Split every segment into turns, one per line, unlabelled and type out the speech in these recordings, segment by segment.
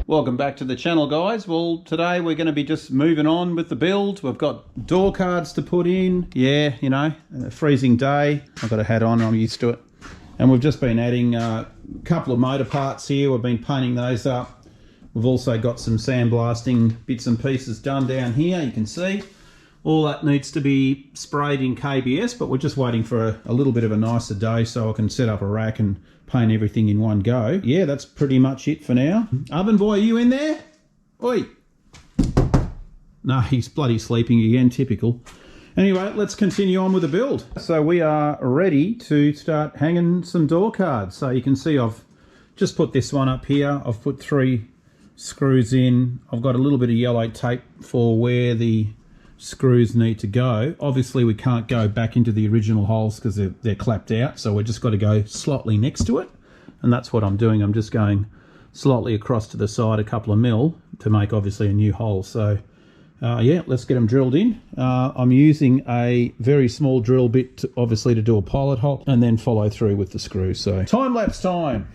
Welcome back to the channel, guys. Well, today we're going to be just moving on with the build. We've got door cards to put in. Yeah, you know, a freezing day. I've got a hat on, I'm used to it. And we've just been adding a couple of motor parts here. We've been painting those up. We've also got some sandblasting bits and pieces done down here, you can see. All that needs to be sprayed in KBS, but we're just waiting for a little bit of a nicer day so I can set up a rack and paint everything in one go. Yeah, that's pretty much it for now. Oven boy, are you in there? Oi! No, he's bloody sleeping again, typical. Anyway, let's continue on with the build. So we are ready to start hanging some door cards. So you can see I've just put this one up here. I've put 3 screws in. I've got a little bit of yellow tape for where the screws need to go. Obviously we can't go back into the original holes because they're clapped out, so we've just got to go slightly next to it, and that's what I'm doing. I'm just going slightly across to the side a couple of mil to make obviously a new hole. So yeah, let's get them drilled in. I'm using a very small drill bit obviously to do a pilot hole and then follow through with the screws. So time-lapse time.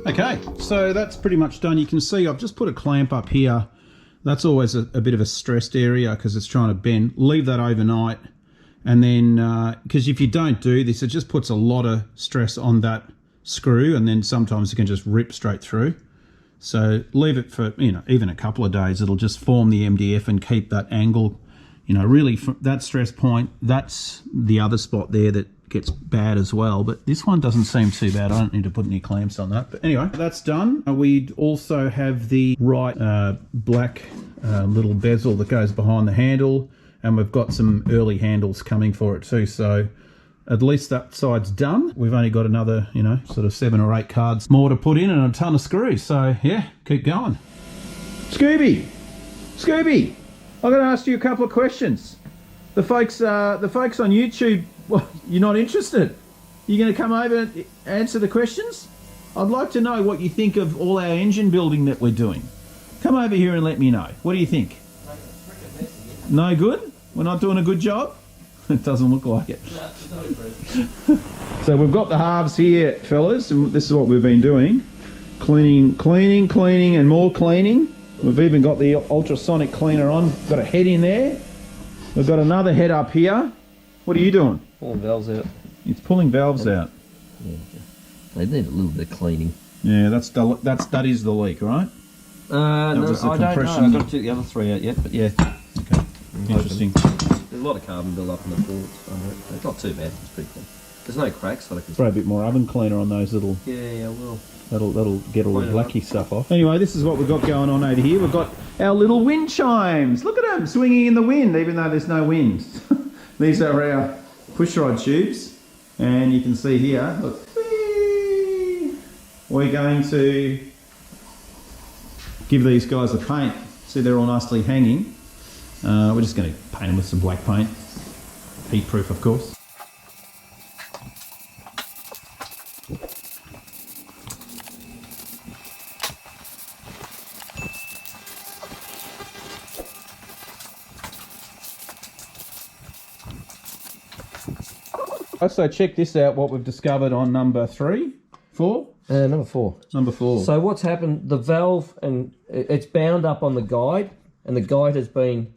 Okay, so that's pretty much done. You can see I've just put a clamp up here. That's always a bit of a stressed area because it's trying to bend. Leave that overnight, and then because if you don't do this, it just puts a lot of stress on that screw, and then sometimes it can just rip straight through. So leave it for, you know, even a couple of days. It'll just form the MDF and keep that angle, you know, really from that stress point. That's the other spot there that gets bad as well, but this one doesn't seem too bad. I don't need to put any clamps on that. But anyway, that's done. We also have the right black little bezel that goes behind the handle, and we've got some early handles coming for it too. So at least that side's done. We've only got another, you know, sort of 7 or 8 cards more to put in and a ton of screws. So yeah, keep going. Scooby, I'm going to ask you a couple of questions. The folks on YouTube, well, you're not interested? You're going to come over and answer the questions? I'd like to know what you think of all our engine building that we're doing. Come over here and let me know. What do you think? No good? We're not doing a good job? It doesn't look like it. So we've got the halves here, fellas, and this is what we've been doing. Cleaning, and more cleaning. We've even got the ultrasonic cleaner on. Got a head in there. We've got another head up here. What are you doing?
Pulling valves out.
It's pulling valves out.
Yeah. They need a little bit of cleaning.
Yeah, that is the leak, right?
No, I don't know. I've got to take the other 3 out yet, but yeah.
Okay. Interesting.
There's a lot of carbon build up in the ports under it. It's not too bad. It's pretty clean. There's no cracks that I can.
Throw a bit more oven cleaner on those little.
Yeah, I will.
That'll get all the blacky stuff off. Anyway, this is what we've got going on over here. We've got our little wind chimes. Look at them swinging in the wind, even though there's no wind. These are our pushrod tubes, and you can see here, look, we're going to give these guys a paint. See, they're all nicely hanging. We're just going to paint them with some black paint, heat proof of course. So check this out, what we've discovered on number 4?
Number 4.
Number 4.
So what's happened, the valve, and it's bound up on the guide, and the guide has been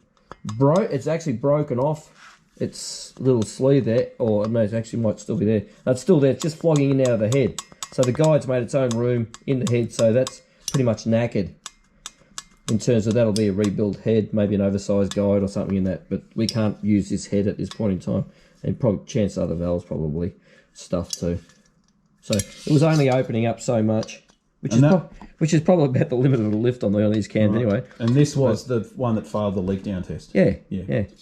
it's actually broken off its little sleeve there, or it actually might still be there. No, it's still there, it's just flogging in out of the head. So the guide's made its own room in the head, so that's pretty much knackered. In terms of that'll be a rebuild head, maybe an oversized guide or something in that, but we can't use this head at this point in time. And probably chance other valves probably stuffed too. So it was only opening up so much, which is probably about the limit of the lift on these cams anyway.
And this was the one that failed the leak down test.
Yeah.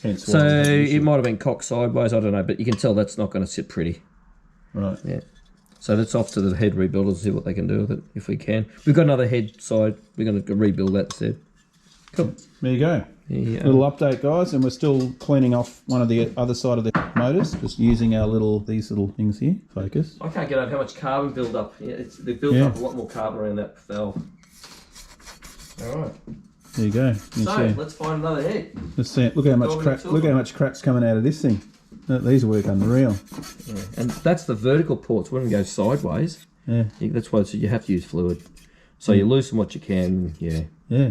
Hence
so it might have been cocked sideways, I don't know, but you can tell that's not going to sit pretty.
Right.
Yeah. So that's off to the head rebuilders to see what they can do with it, if we can. We've got another head side. We're going to rebuild that instead. Cool.
There you go.
Yeah.
Little update, guys, and we're still cleaning off one of the other side of the motors, just using these little things here. Focus.
I can't get over how much carbon build up. Yeah, they built up a lot more carbon around that valve. All right.
There you go.
Let's find another head.
Let's see. Look how much crap's coming out of this thing. These work unreal.
Yeah. And that's the vertical ports. We wouldn't go sideways.
Yeah.
That's why you have to use fluid. So you loosen what you can. Yeah.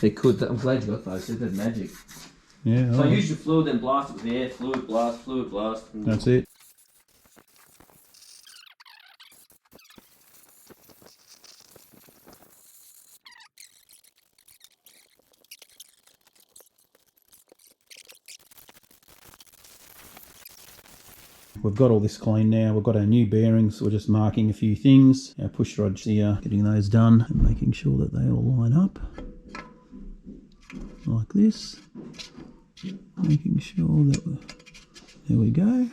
They could. I'm glad you got those. They're magic.
Yeah.
So use your fluid, then blast it with air. Fluid blast.
That's it. We've got all this clean now. We've got our new bearings. We're just marking a few things. Our push rods here, getting those done and making sure that they all line up like this. Making sure that there we go.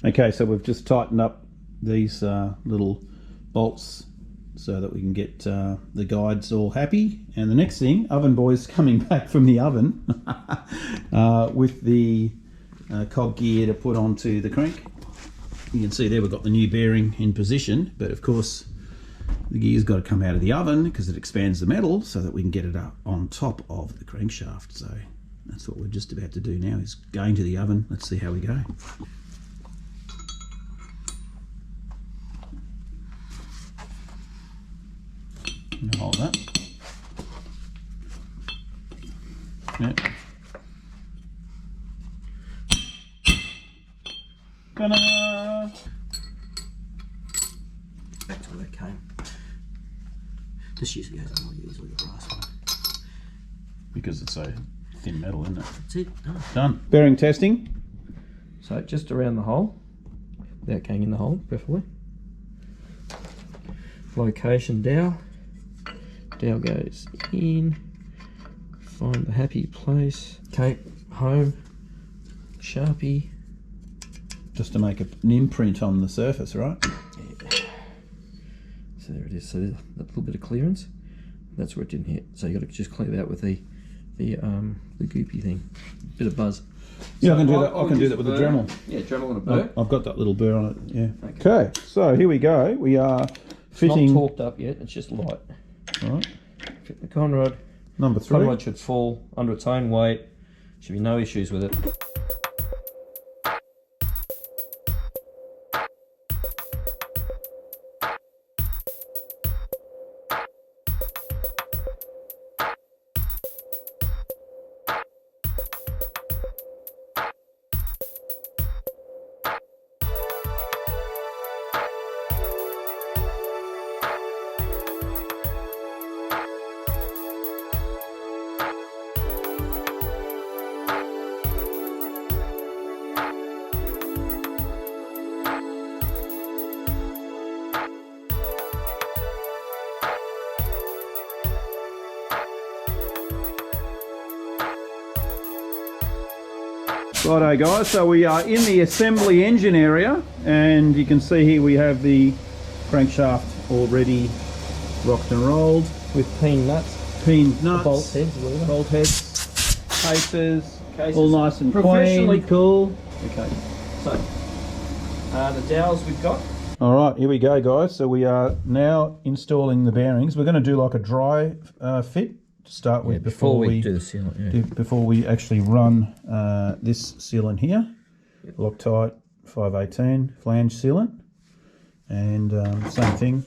Okay, so we've just tightened up these little bolts so that we can get the guides all happy. And the next thing, Oven Boy's coming back from the oven with the cog gear to put onto the crank. You can see there we've got the new bearing in position, but of course the gear's got to come out of the oven because it expands the metal so that we can get it up on top of the crankshaft. So that's what we're just about to do now, is going to the oven. Let's see how we go. I'm gonna hold that. Yep. Ta-da!
Back to where it came. This usually goes more easily the brass one.
Because it's so thin metal, isn't it?
That's it. Oh.
Done. Bearing testing.
So just around the hole, without going in the hole, preferably. Location dowel. Dowel goes in. Find the happy place. Okay, home. Sharpie.
Just to make an imprint on the surface, right?
Yeah. So there it is. So there's a little bit of clearance. That's where it didn't hit. So you got to just clear that with the goopy thing. Bit of buzz.
Yeah,
so
I can do that. I can do that with a Dremel.
Yeah, Dremel and a burr.
I've got that little burr on it. Yeah. Okay. So here we go. We are fitting.
It's not torqued up yet. It's just light.
All right.
Fit the conrod.
Number 3.
Conrod should fall under its own weight. Should be no issues with it.
Righto guys, so we are in the assembly engine area, and you can see here we have the crankshaft already rocked and rolled
with peen nuts, bolt heads,
bolt heads, cases,
all
nice and
professionally
clean.
Cool. Okay, so the dowels we've got.
All right, here we go guys. So we are now installing the bearings. We're going to do like a dry fit to start with,
before we do the sealant.
Before we actually run this sealant here. Yep. Loctite, 518 flange sealant, and same thing,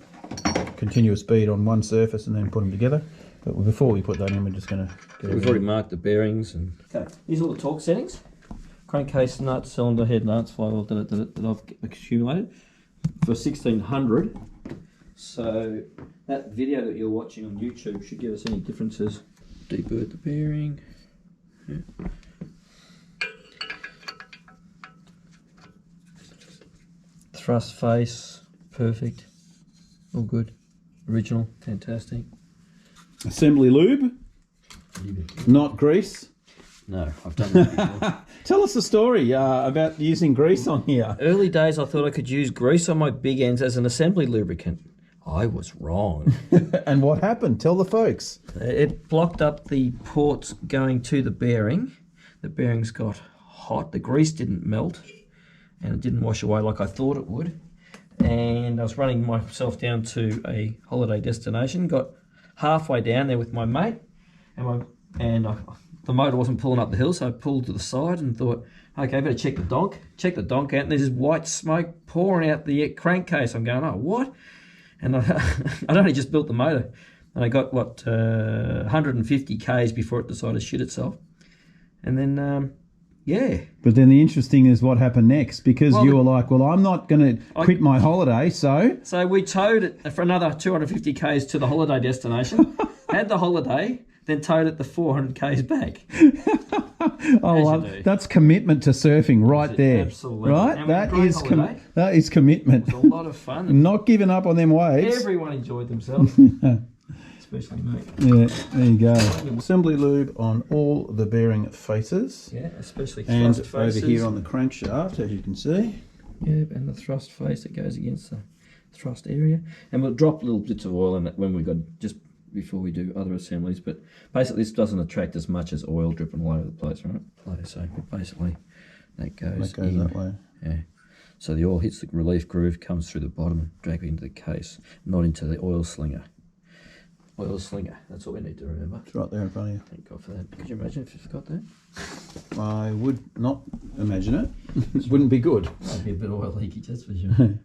continuous bead on one surface and then put them together. But before we put that in, we're just going to get
We've already marked the bearings. And okay, these are all the torque settings. Crankcase nuts, cylinder head nuts, flywheel that I've accumulated for 1600. So that video that you're watching on YouTube should give us any differences. Debird the bearing. Yeah. Thrust face, perfect. All good. Original, fantastic.
Assembly lube, not grease.
No, I've done that before.
Tell us the story about using grease on here.
Early days I thought I could use grease on my big ends as an assembly lubricant. I was wrong.
And what happened? Tell the folks.
It blocked up the ports going to the bearing. The bearings got hot. The grease didn't melt and it didn't wash away like I thought it would. And I was running myself down to a holiday destination. Got halfway down there with my mate, and the motor wasn't pulling up the hill, so I pulled to the side and thought, okay, better check the donk. Check the donk out, and there's this white smoke pouring out the crankcase. I'm going, oh, what? And I'd only just built the motor, and I got, 150 Ks before it decided to shit itself. And then, yeah. But
then the interesting is what happened next, because you were like, well, I'm not going to quit my holiday, so...
So we towed it for another 250 Ks to the holiday destination, had the holiday, then towed it the 400 Ks back.
Oh, well, that's commitment to surfing right there.
Absolutely.
Right? That is commitment.
It was a lot of fun.
Not giving up on them waves.
Everyone enjoyed themselves. Especially me.
Yeah, there you go. Assembly lube on all the bearing faces.
Yeah, especially
and
thrust faces.
Over here on the crankshaft, as you can see.
Yeah, and the thrust face that goes against the thrust area. And we'll drop little bits of oil in it when we got just before we do other assemblies. But basically, this doesn't attract as much as oil dripping all over the place, right? So basically, that goes in.
That way.
Yeah. So the oil hits the relief groove, comes through the bottom, and drags it into the case, not into the oil slinger. Oil slinger, that's what we need to remember.
It's right there in front of you.
Thank God for that. Could you imagine if you forgot that?
I would not imagine it. It wouldn't be good.
Might be a bit of oil leakage, that's for sure.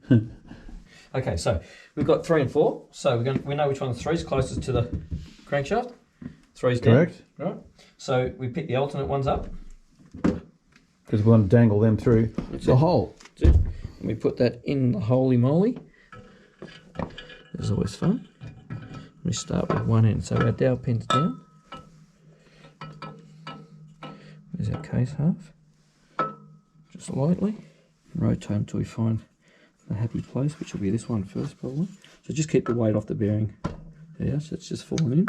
Okay, so we've got 3 and 4. So we know which one of the 3 is closest to the crankshaft. 3's down.
Correct.
Right. So we pick the alternate ones up.
Because we want to dangle them through the hole.
That's it. And we put that in the holy moly. It's always fun. We start with one end, so our dowel pin's down. There's our case half. Just lightly. Rotate until we find the happy place, which will be this one first probably. So just keep the weight off the bearing. Yeah, so it's just falling in.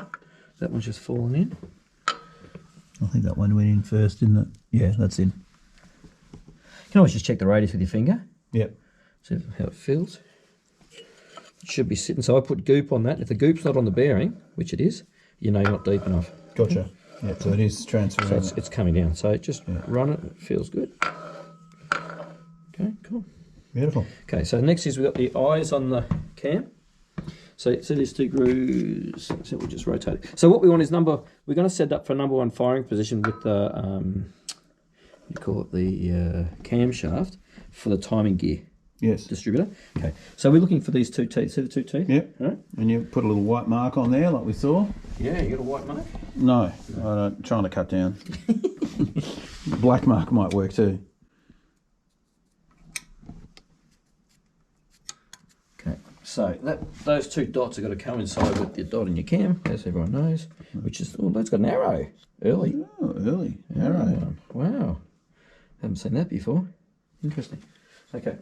That one's just falling in.
I think that one went in first, didn't it? Yeah, that's in.
You can always just check the radius with your finger.
Yep.
See how it feels. It should be sitting. So I put goop on that. If the goop's not on the bearing, which it is, you know you're not deep enough.
Gotcha. Yeah, so it is transferring.
So it's coming down. So just run it. It feels good. Okay, cool.
Beautiful.
Okay, so next is we've got the eyes on the cam. So there's 2 grooves. So we'll just rotate it. So what we want is we're going to set it up for number 1 firing position with the, you call it the camshaft for the timing gear.
Yes.
Distributor. Okay, so we're looking for these 2 teeth. See the 2 teeth?
Yep.
Right.
And you put a little white mark on there like we saw.
Yeah, you got a white mark?
No, I'm trying to cut down. Black mark might work too.
Okay, so those 2 dots have got to coincide with your dot in your cam, as everyone knows, which is, oh, that's got an arrow. Early.
Oh, early. Arrow.
Wow. Haven't seen that before. Interesting. Okay.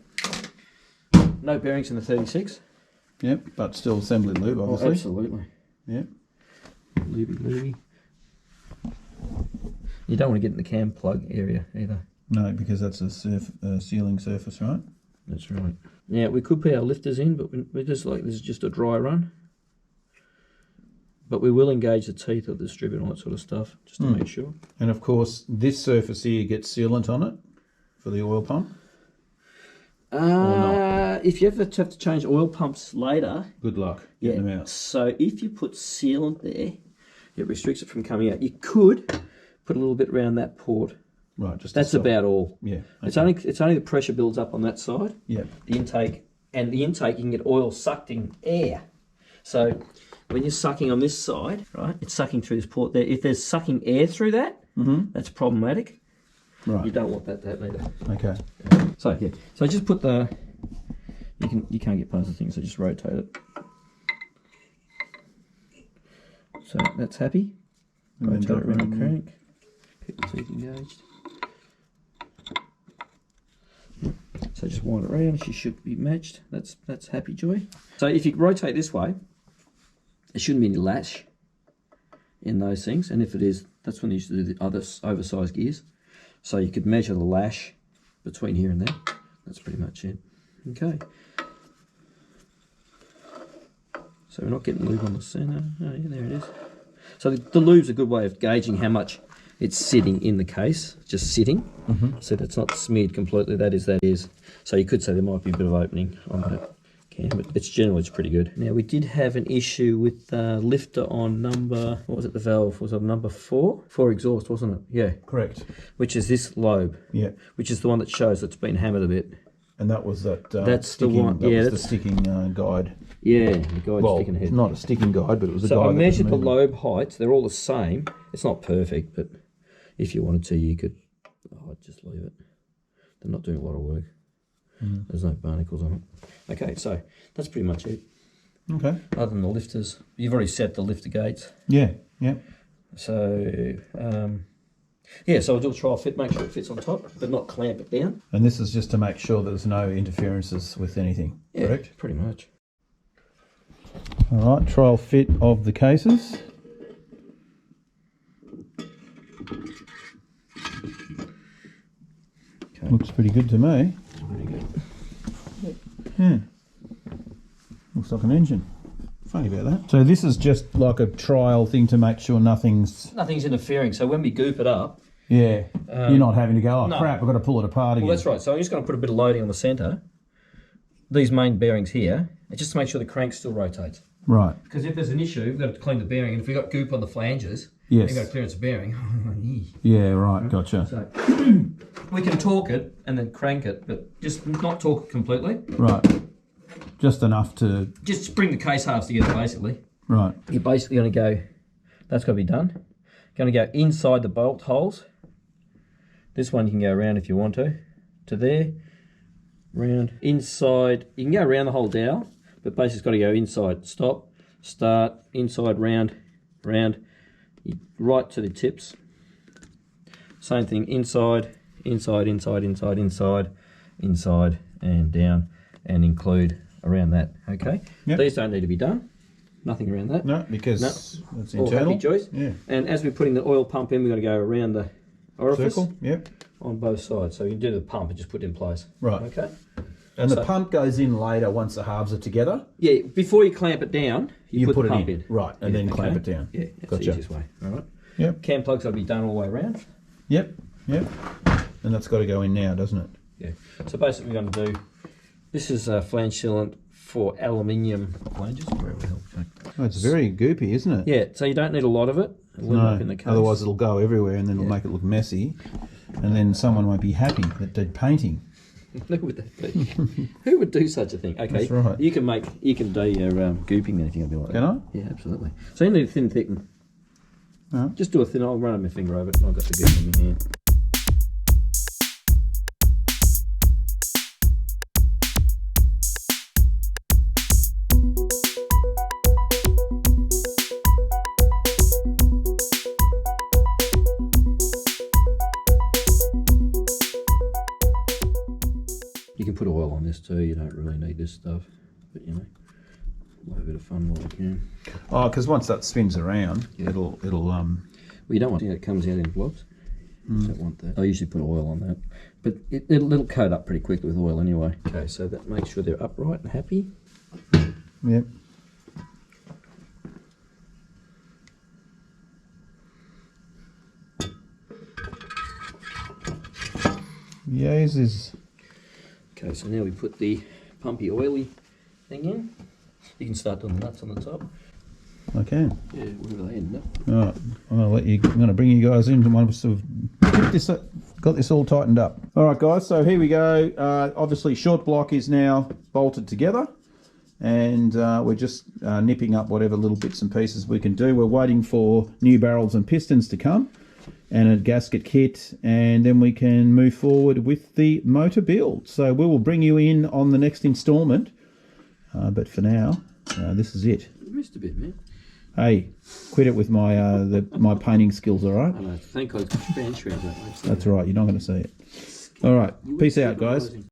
No bearings in the 36.
Yep, but still assembly lube, obviously.
Oh, absolutely.
Yep.
Lubey. You don't want to get in the cam plug area either.
No, because that's a sealing surface, right?
That's right. Yeah, we could put our lifters in, but we're just like, this is just a dry run. But we will engage the teeth of the distributor and all that sort of stuff, just to make sure.
And of course, this surface here gets sealant on it for the oil pump.
If you ever have to change oil pumps later,
good luck getting them out.
So if you put sealant there, it restricts it from coming out. You could put a little bit around that port
Right, just
that's about all.
Yeah.
Okay. It's only the pressure builds up on that side.
Yeah.
The intake you can get oil sucked in air. So when you're sucking on this side, right, it's sucking through this port there. If there's sucking air through that, that's problematic.
Right.
You don't want that to happen either.
Okay.
So yeah. So just put the. You can't get past the thing, so just rotate it. So that's happy. Rotate it around the crank. Keep the teeth engaged. So just wind it around. She should be matched. That's happy joy. So if you rotate this way, there shouldn't be any lash in those things. And if it is, that's when you used to do the other oversized gears. So you could measure the lash between here and there. That's pretty much it. Okay. So we're not getting lube on the centre. Oh yeah, there it is. So the lube's a good way of gauging how much it's sitting in the case, just sitting. So that's not smeared completely. That is. So you could say there might be a bit of opening on that can, but it's pretty good. Now we did have an issue with the lifter on number, what was it, the valve? Was it number 4? 4 exhaust, wasn't it? Yeah.
Correct.
Which is this lobe.
Yeah.
Which is the one that shows it's been hammered a bit.
And that was that.
That's
sticking,
the one.
That
yeah,
was the sticking guide.
Yeah, the guide sticking ahead.
Not a sticking guide, but it was a guide.
So I measured the lobe heights. They're all the same. It's not perfect, but if you wanted to, you could. Oh, I'd just leave it. They're not doing a lot of work. There's no barnacles on it. Okay, so that's pretty much it.
Okay.
Other than the lifters, you've already set the lifter gates.
Yeah. Yeah.
So yeah, so I'll do a trial fit, make sure it fits on top, but not clamp it down.
And this is just to make sure there's no interferences with anything.
Yeah,
correct?
Pretty much.
All right, trial fit of the cases. Okay. Looks pretty good to me.
Pretty good.
Yeah. Looks like an engine. Funny about that. So this is just like a trial thing to make sure nothing's
interfering. So when we goop it up,
you're not having to go, oh
no.
crap, I've got to pull it apart again.
Well, that's right. So I'm just going to put a bit of loading on the centre. These main bearings here, just to make sure the crank still rotates.
Right.
Because if there's an issue, we've got to clean the bearing. And if we've got goop on the flanges,
yes,
we've got to clearance the bearing.
Yeah, right, gotcha.
So we can torque it and then crank it, but just not torque it completely.
Right. Just enough to...
Just bring the case halves together, basically.
Right.
You're basically going to go... That's got to be done. Going to go inside the bolt holes. This one you can go around if you want to there, round, inside. You can go around the whole dowel, but basically it's got to go inside. Stop, start, inside, round, right to the tips. Same thing, inside, inside, and down, and include around that. Okay.
Yep.
These don't need to be done. Nothing around that.
No, because it's
All
internal.
happy choice.
Yeah.
And as we're putting the oil pump in, we're going to go around the orifice.
Circle. Yep.
On both sides. So you can do the pump and just put it in place.
Right.
Okay.
And the pump goes in later once the halves are together.
Yeah. Before you clamp it down, you put the
it
pump in.
Right, and then clamp it down.
Yeah. That's
Gotcha.
the easiest way. All right.
Yep.
Cam plugs will be done all the way around.
Yep. Yep. And that's got to go in now, doesn't it?
Yeah. So basically, we're going to do. This is a flange sealant for aluminium flanges.
Oh, it's very goopy, isn't it?
Yeah. So you don't need a lot of it.
No,
up in the case.
Otherwise it'll go everywhere and then it'll make it look messy, and then someone won't be happy that did painting.
Who would that be? Who would do such a thing? Okay,
that's right.
You can do your gooping and anything. I'll be like
Can
that.
I?
Yeah, absolutely. So you need a thin thicken.
No.
Just do a thin. I'll run my finger over it, and I've got the goop in my hand. You can put oil on this too, you don't really need this stuff, but you know, have a bit of fun while you can.
Oh, because once that spins around, it'll
Well, you don't want anything that comes out in blobs. You don't want that. I usually put oil on that, but it'll coat up pretty quickly with oil anyway. Okay, so that makes sure they're upright and happy.
Yep. Yes, is.
Okay, so now we put the pumpy oily thing in. You can start doing the nuts on the top.
I can.
Yeah, wherever they end up.
All right, I'm going to bring you guys into one sort of. Get this got this all tightened up. All right, guys, so here we go. Obviously, short block is now bolted together, and we're just nipping up whatever little bits and pieces we can do. We're waiting for new barrels and pistons to come, and a gasket kit, and then we can move forward with the motor build. So we will bring you in on the next instalment, but for now, this is it.
You missed a bit, man.
Hey, quit it with my my painting skills, all right?
I think I was Crankshaft.
That's right, you're not going to see it. All right, peace out, guys.